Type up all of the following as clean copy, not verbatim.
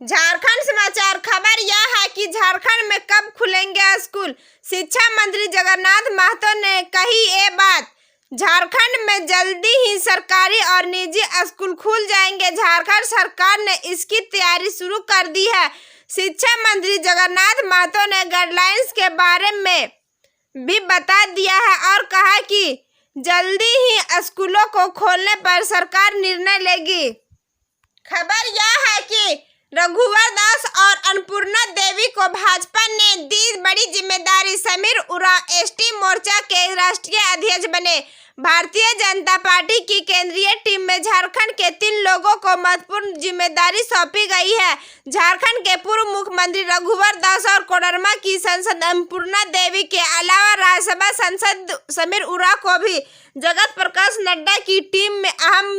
झारखंड समाचार। खबर यह है कि झारखंड में कब खुलेंगे स्कूल। शिक्षा मंत्री जगन्नाथ महतो ने कही ये बात। झारखंड में जल्दी ही सरकारी और निजी स्कूल खुल जाएंगे। झारखंड सरकार ने इसकी तैयारी शुरू कर दी है। शिक्षा मंत्री जगन्नाथ महतो ने गाइडलाइंस के बारे में भी बता दिया है और कहा कि जल्दी ही स्कूलों को खोलने पर सरकार निर्णय लेगी। खबर यह है कि रघुवर दास और अन्नपूर्णा देवी को भाजपा ने दी बड़ी जिम्मेदारी। समीर उरांव एसटी मोर्चा के राष्ट्रीय अध्यक्ष बने। भारतीय जनता पार्टी की केंद्रीय टीम में झारखंड के 3 लोगों को महत्वपूर्ण जिम्मेदारी सौंपी गई है। झारखंड के पूर्व मुख्यमंत्री रघुवर दास और कोडरमा की सांसद अन्नपूर्णा देवी के अलावा राज्यसभा सांसद समीर उरांव को भी जगत प्रकाश नड्डा की टीम में अहम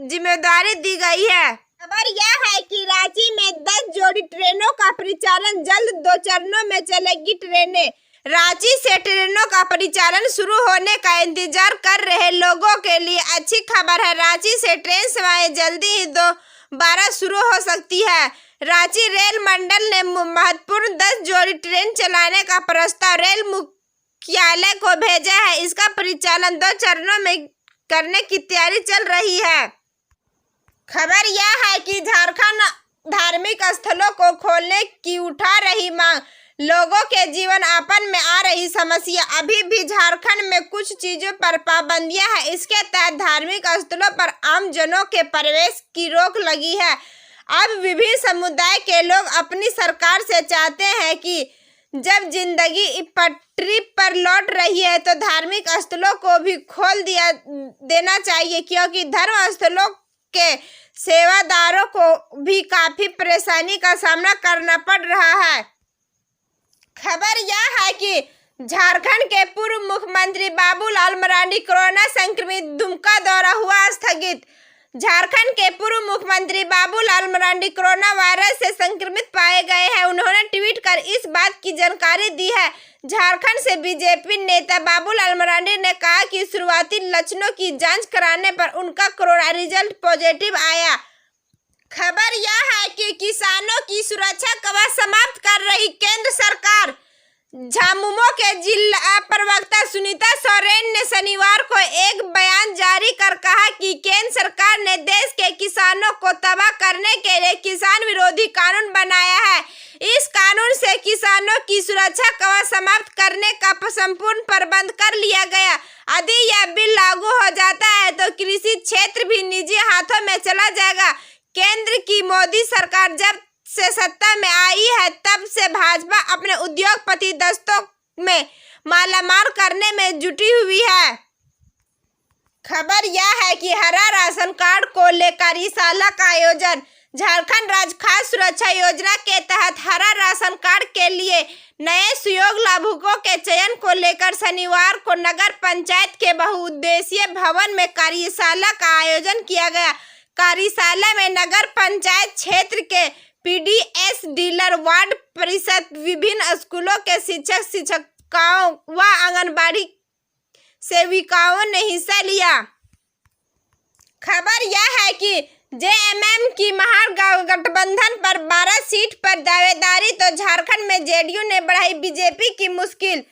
जिम्मेदारी दी गई है। खबर यह है कि रांची में 10 जोड़ी ट्रेनों का परिचालन जल्द 2 चरणों में चलेगी ट्रेनें। रांची से ट्रेनों का परिचालन शुरू होने का इंतजार कर रहे लोगों के लिए अच्छी खबर है। रांची से ट्रेन सेवाएं जल्दी ही दोबारा शुरू हो सकती है। रांची रेल मंडल ने महत्वपूर्ण 10 जोड़ी ट्रेन चलाने का प्रस्ताव रेल मुख्यालय को भेजा है। इसका परिचालन 2 चरणों में करने की तैयारी चल रही है। खबर यह है कि झारखंड धार्मिक स्थलों को खोलने की उठा रही मांग। लोगों के जीवन यापन में आ रही समस्या। अभी भी झारखंड में कुछ चीजों पर पाबंदियां हैं। इसके तहत धार्मिक स्थलों पर आम जनों के प्रवेश की रोक लगी है। अब विभिन्न समुदाय के लोग अपनी सरकार से चाहते हैं कि जब जिंदगी पटरी पर लौट रही है तो धार्मिक स्थलों को भी खोल देना चाहिए, क्योंकि धर्म स्थलों के सेवादारों को भी काफी परेशानी का सामना करना पड़ रहा है। खबर यह है कि झारखंड के पूर्व मुख्यमंत्री बाबूलाल मरांडी कोरोना संक्रमित, दुमका दौरा हुआ स्थगित। झारखंड के पूर्व मुख्यमंत्री बाबूलाल मरांडी कोरोना वायरस से संक्रमित पाए गए हैं। उन्होंने ट्वीट कर इस बात की जानकारी दी है। झारखंड से बीजेपी नेता बाबूलाल मरांडी ने कहा कि शुरुआती लक्षणों की जांच कराने पर उनका कोरोना रिजल्ट पॉजिटिव आया। खबर यह है कि किसानों की सुरक्षा कवच समाप्त कर रही केंद्र सरकार। झामुमो के जिला प्रवक्ता सुनीता सोरेन ने शनिवार को एक बयान जारी कर कहा कि केंद्र सरकार ने देश के किसानों को तबाह करने के लिए किसान विरोधी कानून बनाया है। इस कानून से किसानों की सुरक्षा कवच समाप्त करने का संपूर्ण प्रबंध कर लिया गया। यदि यह बिल लागू हो जाता है तो कृषि क्षेत्र भी निजी हाथों में चला जाएगा। केंद्र की मोदी सरकार जब से सत्ता में आई है तब से भाजपा अपने उद्योगपति दस्तों में मालामाल करने में जुटी हुई है। खबर यह है कि हरा राशन कार्ड को लेकर कार्यशाला का आयोजन। झारखंड राज्य खाद्य सुरक्षा योजना के तहत हरा राशन कार्ड के लिए नए सुयोग लाभुकों के चयन को लेकर शनिवार को नगर पंचायत के बहुउद्देशीय भवन में कार्यशाला का आयोजन किया गया। कार्यशाला में नगर पंचायत क्षेत्र के पीडीएस डीलर, वार्ड परिषद, विभिन्न स्कूलों के शिक्षक शिक्षिकाओं व आंगनबाड़ी सेविकाओं ने हिस्सा लिया। खबर यह है कि जेएमएम की महागठबंधन पर 12 सीट पर दावेदारी तो झारखंड में जेडीयू ने बढ़ाई बीजेपी की मुश्किल।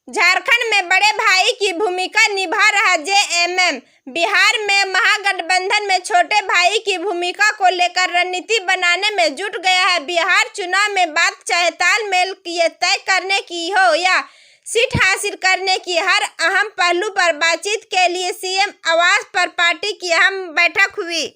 झारखंड में बड़े भाई की भूमिका निभा रहा जेएमएम बिहार में महागठबंधन में छोटे भाई की भूमिका को लेकर रणनीति बनाने में जुट गया है। बिहार चुनाव में बात चाहे तालमेल ये तय करने की हो या सीट हासिल करने की, हर अहम पहलू पर बातचीत के लिए सीएम आवास पर पार्टी की अहम बैठक हुई।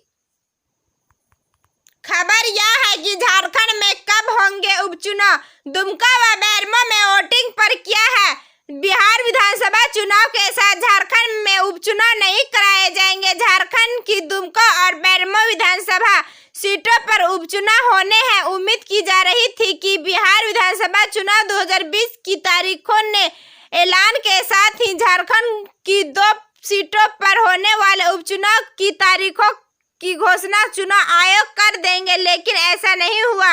खबर यह है कि झारखंड में कब होंगे उपचुनाव। दुमका व बेरमो में वोटिंग पर क्या है। बिहार विधानसभा चुनाव के साथ झारखंड में उपचुनाव नहीं कराए जाएंगे। झारखंड की दुमका और बेरमो विधानसभा सीटों पर उपचुनाव होने हैं। उम्मीद की जा रही थी कि बिहार विधानसभा चुनाव 2020 की तारीखों ने ऐलान के साथ ही झारखंड की 2 सीटों पर होने वाले उपचुनाव की तारीखों की घोषणा चुनाव आयोग कर देंगे, लेकिन ऐसा नहीं हुआ।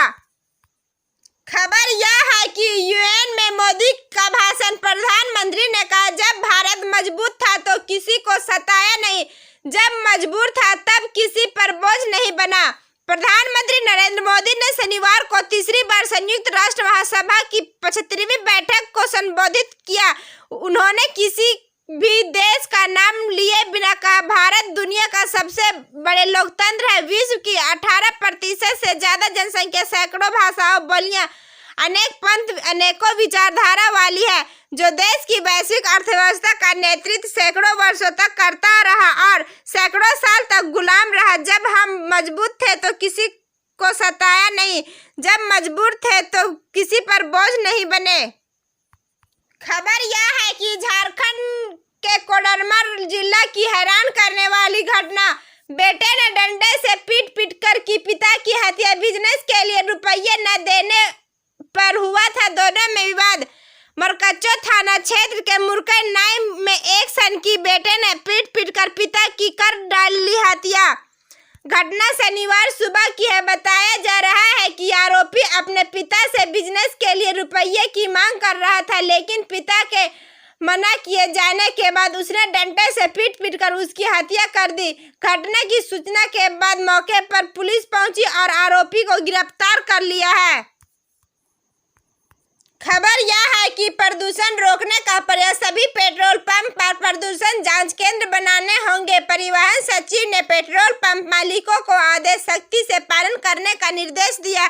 खबर यह है कि यूएन में मोदी का भाषण। प्रधानमंत्री ने कहा, जब भारत मजबूत था तो किसी को सताया नहीं, जब मजबूर था तब किसी पर बोझ नहीं बना। प्रधानमंत्री नरेंद्र मोदी ने को तीसरी बार संयुक्त राष्ट्र महासभा की 75वीं बैठक को संबोधित किया। उन्होंने किसी भी देश का नाम लिए बिना कहा, भारत दुनिया का सबसे बड़े लोकतंत्र है। विश्व की 18% से ज्यादा जनसंख्या, सैकड़ों भाषाओं, बोलियां, अनेक पंथ, अनेकों विचारधारा वाली है, जो देश की वैश्विक अर्थव्यवस्था का नेतृत्व सैकड़ों वर्षों तक करता रहा और सैकड़ों साल तक गुलाम रहा। जब हम मजबूत थे तो किसी को सताया नहीं, जब मजबूर थे तो किसी पर बोझ नहीं बने। खबर यह है कि झारखंड के कोडरमा जिला की हैरान करने वाली घटना, बेटे ने डंडे से पीट पीट कर की पिता की हत्या। बिजनेस के लिए रुपये न देने पर हुआ था दोनों में विवाद। मरकच्चो थाना क्षेत्र के मुरकई नाई में एक सन की बेटे ने पीट पीट कर पिता की कर डाली हत्या। घटना शनिवार सुबह की है। बताया जा रहा है कि आरोपी अपने पिता से बिजनेस के लिए रुपये की मांग कर रहा था, लेकिन पिता के मना किए जाने के बाद उसने डंडे से पीट पीट कर उसकी हत्या कर दी। घटना की सूचना के बाद मौके पर पुलिस पहुंची और आरोपी को गिरफ्तार कर लिया है। खबर यह है कि प्रदूषण रोकने का प्रयास, सभी पेट्रोल पंप पर प्रदूषण जांच केंद्र बनाने होंगे। परिवहन सचिव ने पेट्रोल पंप मालिकों को आदेश सख्ती से पालन करने का निर्देश दिया।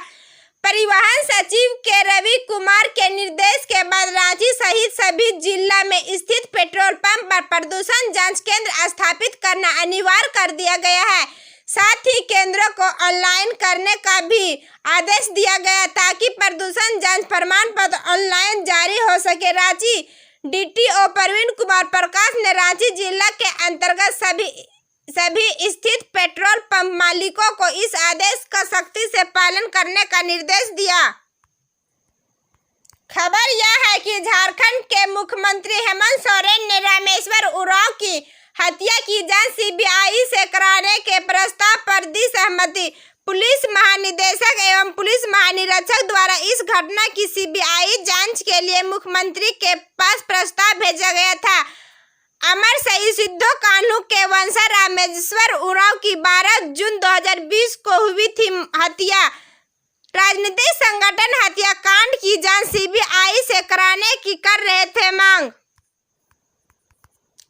परिवहन सचिव के रवि कुमार के निर्देश के बाद रांची सहित सभी जिला में स्थित पेट्रोल पंप पर प्रदूषण जांच केंद्र स्थापित करना अनिवार्य कर दिया गया है। साथ ही केंद्रों को ऑनलाइन करने का भी आदेश दिया गया ताकि प्रदूषण जांच प्रमाण पत्र ऑनलाइन जारी हो सके। रांची डीटीओ प्रवीण कुमार प्रकाश ने रांची जिला के अंतर्गत सभी स्थित पेट्रोल पंप मालिकों को इस आदेश का सख्ती से पालन करने का निर्देश दिया। खबर यह है कि झारखंड के मुख्यमंत्री हेमंत सोरेन ने रामेश्वर उरांव की हत्या की जांच सीबीआई से कराने के प्रस्ताव पर दी सहमति। पुलिस महानिदेशक एवं पुलिस महानिरीक्षक द्वारा इस घटना की सीबीआई जांच के लिए मुख्यमंत्री के पास प्रस्ताव भेजा गया था। अमर शहीद सिद्धो कान्हू के वंशज रामेश्वर उरांव की 12 जून 2020 को हुई थी हत्या। राजनीतिक संगठन हत्याकांड की जांच सीबीआई से कराने की कर रहे थे मांग।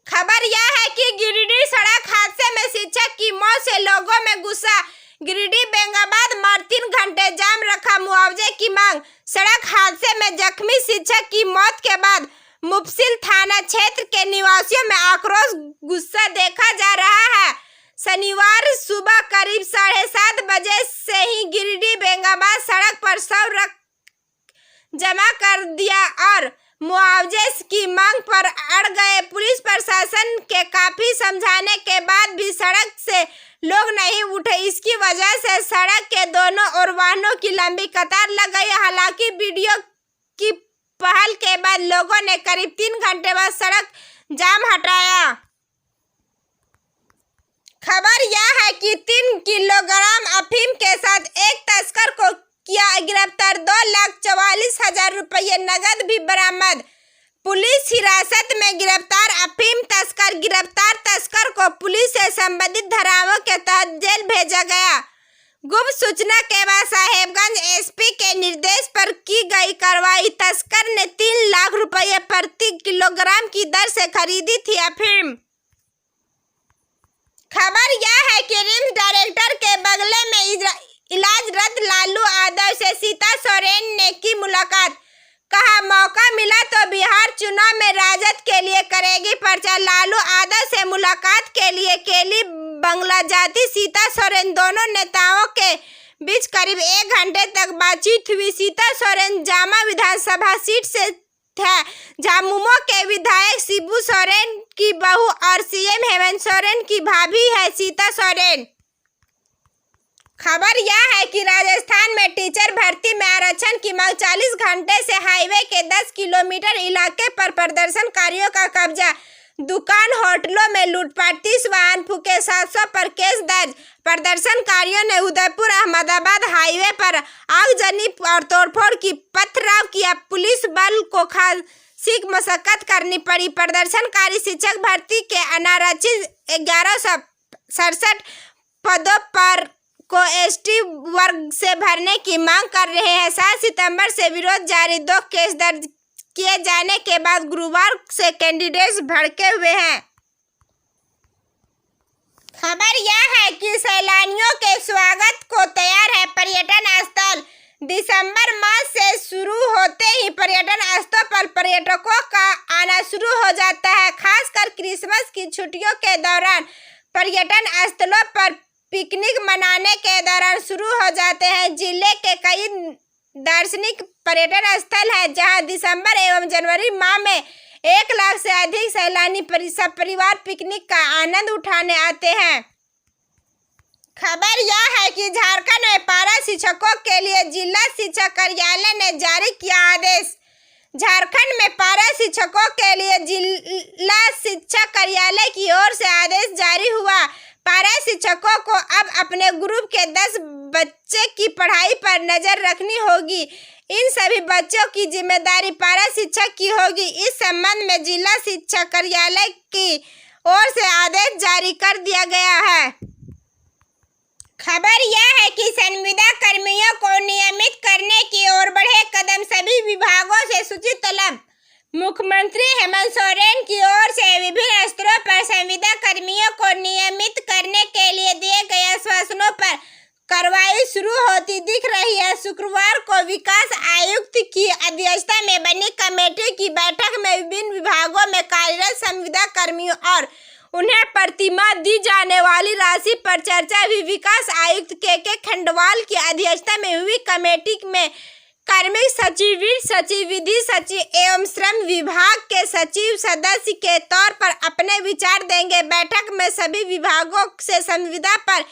खबर यह है कि गिरिडीह सड़क हादसे में शिक्षक की मौत से लोगों में गुस्सा। गिरिडीह बेंगाबाद मार्ग 3 घंटे जाम रखा, मुआवजे की मांग। सड़क हादसे में जख्मी शिक्षक की मौत के बाद मुफस्सिल थाना क्षेत्र के निवासियों में आक्रोश, गुस्सा देखा जा रहा है। शनिवार सुबह करीब 7:30 बजे से ही गिरिडीह बेंगाबाद सड़क पर शव रख जमा कर दिया और मुआवजे की मांग पर अड़ गए। पुलिस प्रशासन के काफी समझाने के बाद भी सड़क से लोग नहीं उठे। इसकी वजह से सड़क के दोनों ओर वाहनों की लंबी कतार लग गई। हालांकि वीडियो की पहल के बाद लोगों ने करीब 3 घंटे बाद सड़क जाम हटाया। खबर यह है कि 3 किलोग्राम अफीम के साथ एक तस्कर को किया गिरफ्तार, 2,44,000 रुपये नगद भी बरामद। पुलिस हिरासत में गिरफ्तार अफीम तस्कर। गिरफ्तार तस्कर को पुलिस से संबंधित धाराओं के तहत जेल भेजा गया। गुप्त सूचना के बाद साहेबगंज एसपी के निर्देश पर की गई कार्रवाई। तस्कर ने 3 लाख रुपये प्रति किलोग्राम की दर से खरीदी थी अफीम। खबर यह है कि रिम्स डायरेक्टर के बगले में इलाजरत लालू यादव से सीता सोरेन ने की मुलाकात। कहा, मौका मिला तो बिहार चुनाव में राजद के लिए करेगी प्रचार। लालू यादव से मुलाकात के लिए केली बंगला जाती सीता सोरेन। दोनों नेताओं के बीच करीब 1 घंटे तक बातचीत हुई। सीता सोरेन जामा विधानसभा सीट से है। झामुमो के विधायक शिबू सोरेन की बहू और सीएम हेमंत सोरेन की भाभी है सीता सोरेन। खबर यह है कि राजस्थान में टीचर भर्ती में आरक्षण की मांग। 40 घंटे से हाईवे के 10 किलोमीटर इलाके पर प्रदर्शनकारियों का कब्जा। दुकान होटलों में लूटपाट, 30 वाहन फूके, 700 पर केस दर्ज। प्रदर्शनकारियों ने उदयपुर अहमदाबाद हाईवे पर आगजनी और तोड़फोड़ की, पथराव किया। पुलिस बल को खासी मशक्कत करनी पड़ी। प्रदर्शनकारी शिक्षक भर्ती के अनारक्षित 1167 पदों पर को एसटी वर्ग से भरने की मांग कर रहे हैं। 7 सितंबर से विरोध जारी। 2 केस दर्ज किए जाने के बाद गुरुवार से कैंडिडेट्स भड़के हुए हैं। खबर यह है कि सैलानियों के स्वागत को तैयार है पर्यटन स्थल। दिसंबर माह से शुरू होते ही पर्यटन स्थल पर पर्यटकों का आना शुरू हो जाता है। खासकर क्रिसमस की छुट्टियों के दौरान पर्यटन स्थलों पर पिकनिक मनाने के दौरान शुरू हो जाते हैं। जिले के कई दार्शनिक पर्यटन स्थल हैं जहां दिसंबर एवं जनवरी माह में 1 लाख से अधिक सैलानी परिवार पिकनिक का आनंद उठाने आते हैं। खबर यह है कि झारखंड में पारा शिक्षकों के लिए जिला शिक्षा कार्यालय ने जारी किया आदेश। झारखंड में पारा शिक्षकों के लिए जिला शिक्षा कार्यालय की ओर से आदेश जारी हुआ। पारा शिक्षकों को अब अपने ग्रुप के 10 बच्चे की पढ़ाई पर नजर रखनी होगी। इन सभी बच्चों की जिम्मेदारी पारा शिक्षक की होगी। इस संबंध में जिला शिक्षा कार्यालय की ओर से आदेश जारी कर दिया गया है। खबर यह है कि संविदा कर्मियों को नियमित करने की ओर बढ़े कदम। सभी विभागों से सूची तलब। मुख्यमंत्री हेमंत सोरेन की ओर से विभिन्न स्तरों पर संविदा कर्मियों को नियमित करने के लिए दिए गए आश्वासनों पर कार्रवाई शुरू होती दिख रही है। शुक्रवार को विकास आयुक्त की अध्यक्षता में बनी कमेटी की बैठक में विभिन्न विभागों में कार्यरत संविदा कर्मियों और उन्हें प्रतिमाह दी जाने वाली राशि पर चर्चा हुई। विकास आयुक्त के खंडवाल की अध्यक्षता में हुई कमेटी में कार्मिक सचिव, सचिव, विधि सचिव एवं श्रम विभाग के सचिव सदस्य के तौर पर अपने विचार देंगे। बैठक में सभी विभागों से संविदा पर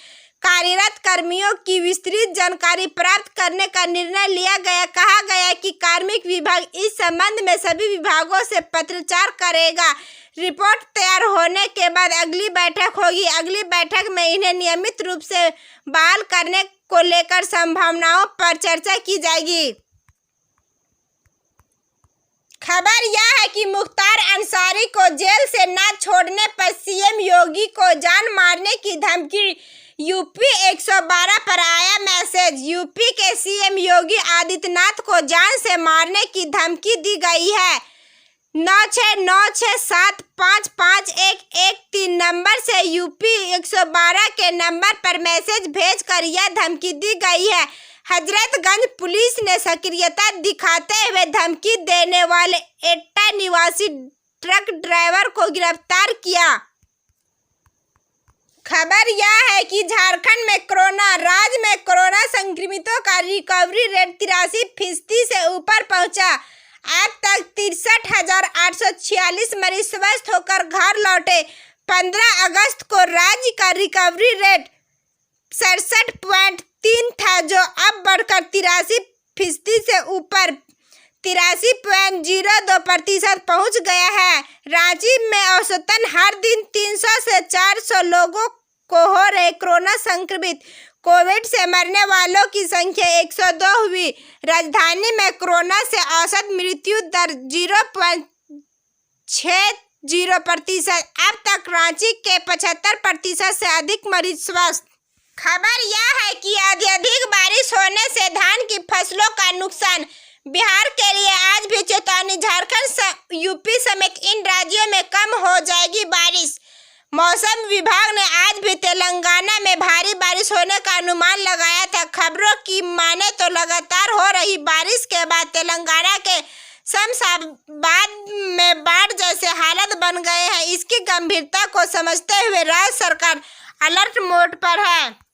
कार्यरत कर्मियों की विस्तृत जानकारी प्राप्त करने का निर्णय लिया गया। कहा गया कि कार्मिक विभाग इस संबंध में सभी विभागों से पत्राचार करेगा। रिपोर्ट तैयार होने के बाद अगली बैठक होगी। अगली बैठक में इन्हें नियमित रूप से बहाल करने को लेकर संभावनाओं पर चर्चा की जाएगी। खबर यह है कि मुख्तार अंसारी को जेल से न छोड़ने पर सीएम योगी को जान मारने की धमकी। यूपी 112 पर आया मैसेज। यूपी के सीएम योगी आदित्यनाथ को जान से मारने की धमकी दी गई है। 9696755113 नंबर से यूपी 112 के नंबर पर मैसेज भेजकर यह धमकी दी गई है। हजरतगंज पुलिस ने सक्रियता दिखाते हुए धमकी देने वाले एटा निवासी ट्रक ड्राइवर को गिरफ्तार किया। खबर यह है कि झारखंड में कोरोना। राज्य में कोरोना संक्रमितों का रिकवरी रेट 83% से ऊपर पहुंचा। अब तक 63,846 मरीज स्वस्थ होकर घर लौटे। 15 अगस्त को राज्य का रिकवरी रेट 67.3 था, जो अब बढ़कर 83% से ऊपर 83.02% पहुंच गया है। रांची में औसतन हर दिन 300 से 400 लोगों को हो रहे कोरोना संक्रमित। कोविड से मरने वालों की संख्या 102 हुई। राजधानी में कोरोना से औसत मृत्यु दर 0.60%। अब तक रांची के 75% से अधिक मरीज स्वस्थ। खबर यह है कि अत्यधिक बारिश होने से धान की फसलों का नुकसान। बिहार के लिए आज भी चेतावनी। झारखंड, यूपी समेत इन राज्यों में कम हो जाएगी बारिश। मौसम विभाग ने आज भी तेलंगाना में भारी बारिश होने का अनुमान लगाया था। खबरों की माने तो लगातार हो रही बारिश के बाद तेलंगाना के शमशाबाद में बाढ़ जैसे हालात बन गए हैं। इसकी गंभीरता को समझते हुए राज्य सरकार अलर्ट मोड पर है।